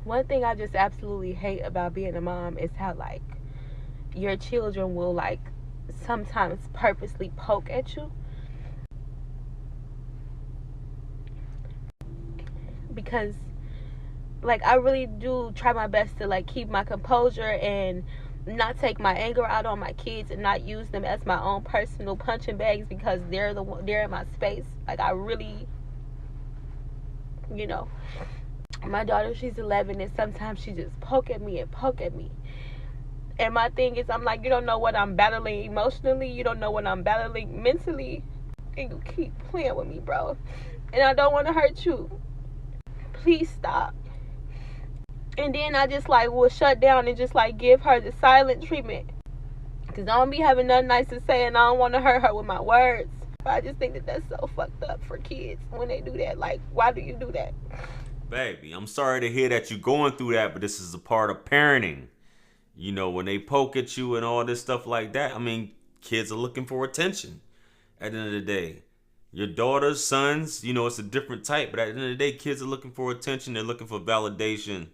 One thing I just absolutely hate about being a mom is how, like, your children will, like, sometimes purposely poke at you, because, like, I really do try my best to, like, keep my composure and not take my anger out on my kids and not use them as my own personal punching bags, because they're in my space. Like, I really, you know, my daughter, she's 11, and sometimes she just poke at me and poke at me. And my thing is, I'm like, you don't know what I'm battling emotionally, you don't know what I'm battling mentally, and you keep playing with me, bro. And I don't want to hurt you. Please stop. And then I just, like, will shut down and just, like, give her the silent treatment, because I don't be having nothing nice to say, and I don't want to hurt her with my words. But I just think that that's so fucked up for kids when they do that. Like, why do you do that? Baby, I'm sorry to hear that you're going through that, but this is a part of parenting. You know, when they poke at you and all this stuff like that, I mean, kids are looking for attention at the end of the day. Your daughters, sons, you know, it's a different type, but at the end of the day, kids are looking for attention. They're looking for validation,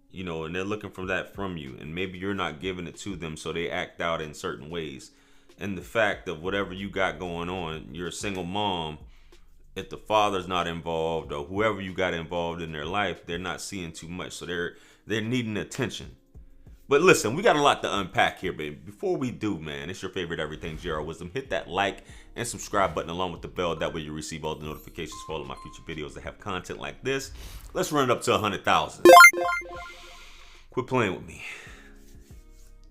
you know, and they're looking for that from you. And maybe you're not giving it to them, so they act out in certain ways. And the fact of whatever you got going on, you're a single mom. If the father's not involved or whoever you got involved in their life, they're not seeing too much, so they're needing attention. But listen, we got a lot to unpack here, baby. Before we do, man, it's your favorite everything, J.R. Wisdom. Hit that like and subscribe button along with the bell. That way you receive all the notifications for all of my future videos that have content like this. Let's run it up to 100,000. Quit playing with me.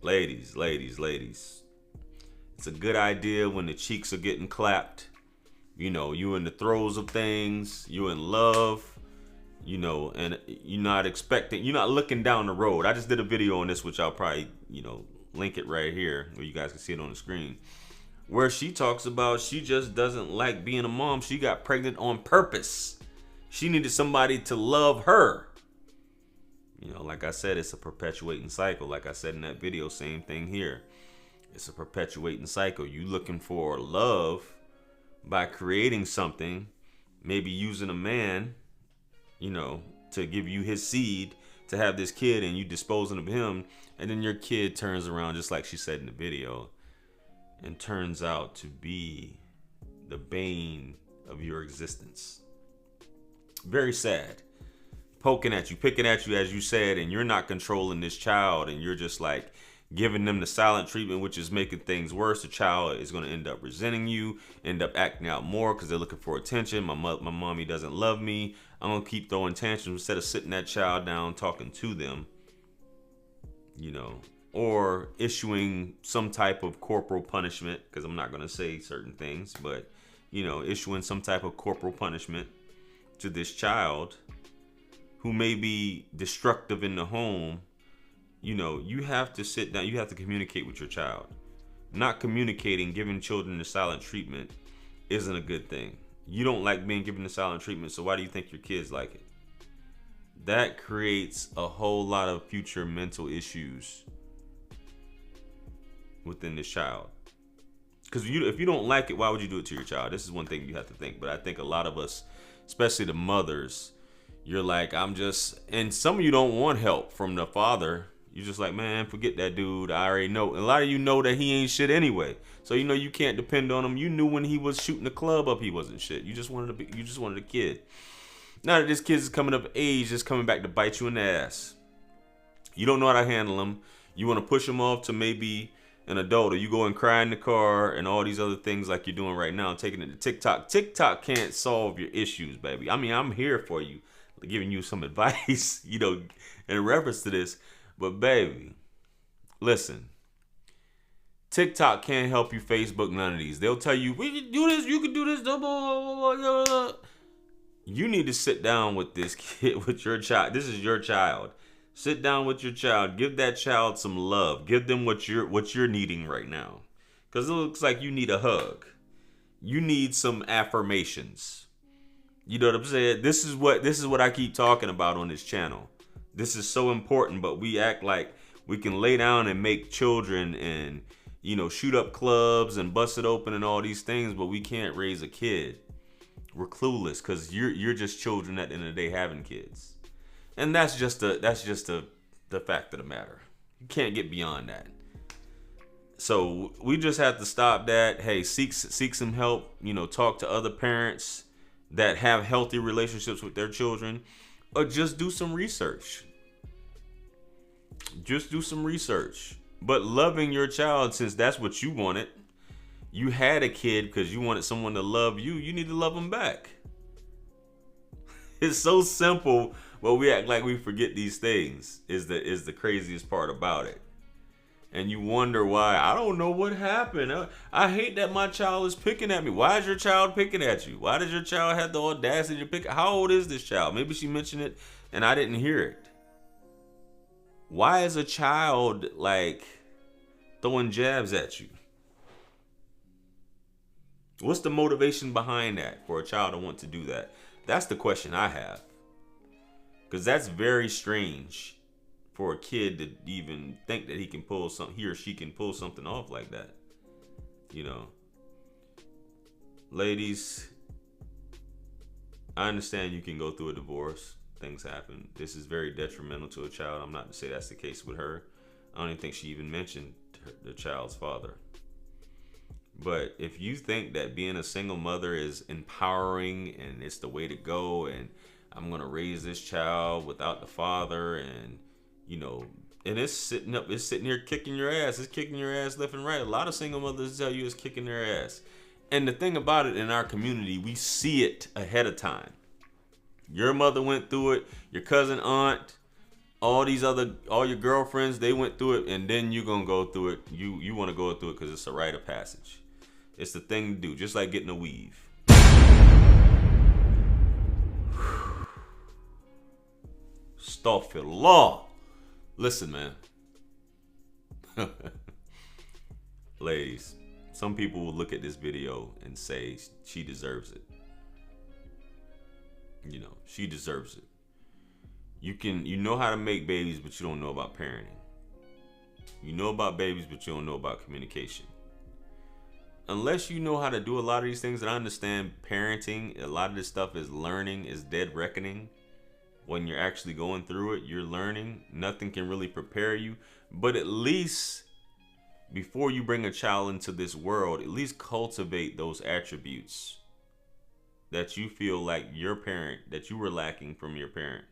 Ladies. It's a good idea when the cheeks are getting clapped. You know, you in the throes of things. You in love. You know, and you're not looking down the road. I just did a video on this, which I'll probably, you know, link it right here where you guys can see it on the screen, where she talks about she just doesn't like being a mom. She got pregnant on purpose. She needed somebody to love her. You know, like I said, it's a perpetuating cycle. Like I said in that video, same thing here. It's a perpetuating cycle. You looking for love by creating something, maybe using a man, you know, to give you his seed to have this kid, and you disposing of him, and then your kid turns around, just like she said in the video, and turns out to be the bane of your existence. Very sad. Poking at you, picking at you, as you said, and you're not controlling this child, and you're just like giving them the silent treatment, which is making things worse. The child is going to end up resenting you, end up acting out more because they're looking for attention. My mommy doesn't love me. I'm going to keep throwing tantrums instead of sitting that child down, talking to them, you know, or issuing some type of corporal punishment, because I'm not going to say certain things, but, you know, issuing some type of corporal punishment to this child who may be destructive in the home. You know, you have to sit down, you have to communicate with your child. Not communicating, giving children the silent treatment isn't a good thing. You don't like being given the silent treatment, so why do you think your kids like it? That creates a whole lot of future mental issues within this child. Because if you don't like it, why would you do it to your child? This is one thing you have to think. But I think a lot of us, especially the mothers, you're like, and some of you don't want help from the father. You're just like, man, forget that dude. I already know. A lot of you know that he ain't shit anyway. So you know you can't depend on him. You knew when he was shooting the club up, he wasn't shit. You just wanted a kid. Now that this kid is coming of age, it's coming back to bite you in the ass. You don't know how to handle him. You want to push him off to maybe an adult, or you go and cry in the car and all these other things like you're doing right now, taking it to TikTok. TikTok can't solve your issues, baby. I mean, I'm here for you, giving you some advice, you know, in reference to this. But baby, listen, TikTok can't help you. Facebook, none of these. They'll tell you, we can do this, you can do this, blah, blah, blah, blah. You need to sit down with this kid, with your child. This is your child. Sit down with your child. Give that child some love. Give them what you're needing right now. Because it looks like you need a hug. You need some affirmations. You know what I'm saying? This is what I keep talking about on this channel. This is so important, but we act like we can lay down and make children and, you know, shoot up clubs and bust it open and all these things, but we can't raise a kid. We're clueless because you're just children at the end of the day having kids. And that's just the fact of the matter. You can't get beyond that. So we just have to stop that. Hey, seek some help. Talk to other parents that have healthy relationships with their children, or just do some research. Just do some research. But loving your child, since that's what you wanted, you had a kid because you wanted someone to love you. You need to love them back. It's so simple, but we act like we forget these things. Is the craziest part about it. And you wonder why. I don't know what happened. I hate that my child is picking at me. Why is your child picking at you? Why does your child have the audacity to pick? How old is this child? Maybe she mentioned it and I didn't hear it. Why is a child like throwing jabs at you? What's the motivation behind that for a child to want to do that? That's the question I have. Because that's very strange for a kid to even think that he or she can pull something off like that. Ladies, I understand you can go through a divorce. Things happen. This is very detrimental to a child. I'm not to say that's the case with her. I don't even think she even mentioned the child's father. But if you think that being a single mother is empowering and it's the way to go, and I'm going to raise this child without the father, and and it's sitting here kicking your ass. It's kicking your ass left and right. A lot of single mothers tell you it's kicking their ass. And the thing about it, in our community, we see it ahead of time. Your mother went through it, your cousin, aunt, all your girlfriends, they went through it, and then you're going to go through it. You want to go through it because it's a rite of passage. It's the thing to do, just like getting a weave. Astaghfirullah. Listen, man. Ladies, some people will look at this video and say she deserves it. She deserves it. You know how to make babies, but you don't know about parenting. You know about babies, but you don't know about communication. Unless you know how to do a lot of these things, and I understand parenting, a lot of this stuff is learning, is dead reckoning. When you're actually going through it, you're learning. Nothing can really prepare you. But at least before you bring a child into this world, at least cultivate those attributes that you feel like your parent, that you were lacking from your parent,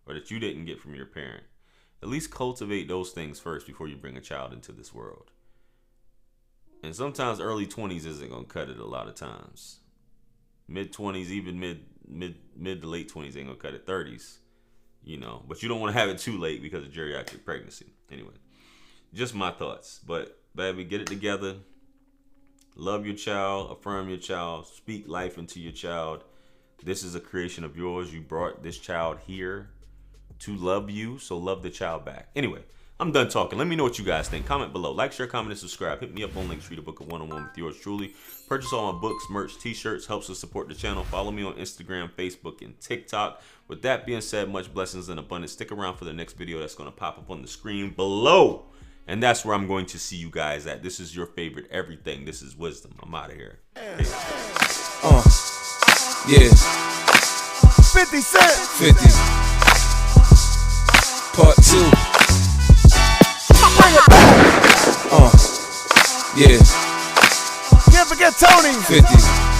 or that you didn't get from your parent. At least cultivate those things first before you bring a child into this world. And sometimes early 20s isn't going to cut it a lot of times. Mid 20s, even mid to late 20s ain't going to cut it. 30s, But you don't want to have it too late because of geriatric pregnancy. Anyway, just my thoughts. But, baby, get it together. Love your child. Affirm your child. Speak life into your child. This is a creation of yours. You brought this child here to love you, so love the child back. Anyway, I'm done talking. Let me know what you guys think. Comment below. Like, share, comment, and subscribe. Hit me up on Linktree to book a one-on-one with yours truly. Purchase all my books, merch, t-shirts. Helps us support the channel. Follow me on Instagram, Facebook, and TikTok. With that being said, much blessings and abundance. Stick around for the next video that's going to pop up on the screen below. And that's where I'm going to see you guys at. This is your favorite everything. This is Wisdom. I'm out of here. Yeah. 50 Cent. 50. Part 2. Bring it back. Yeah. Can't forget Tony. 50.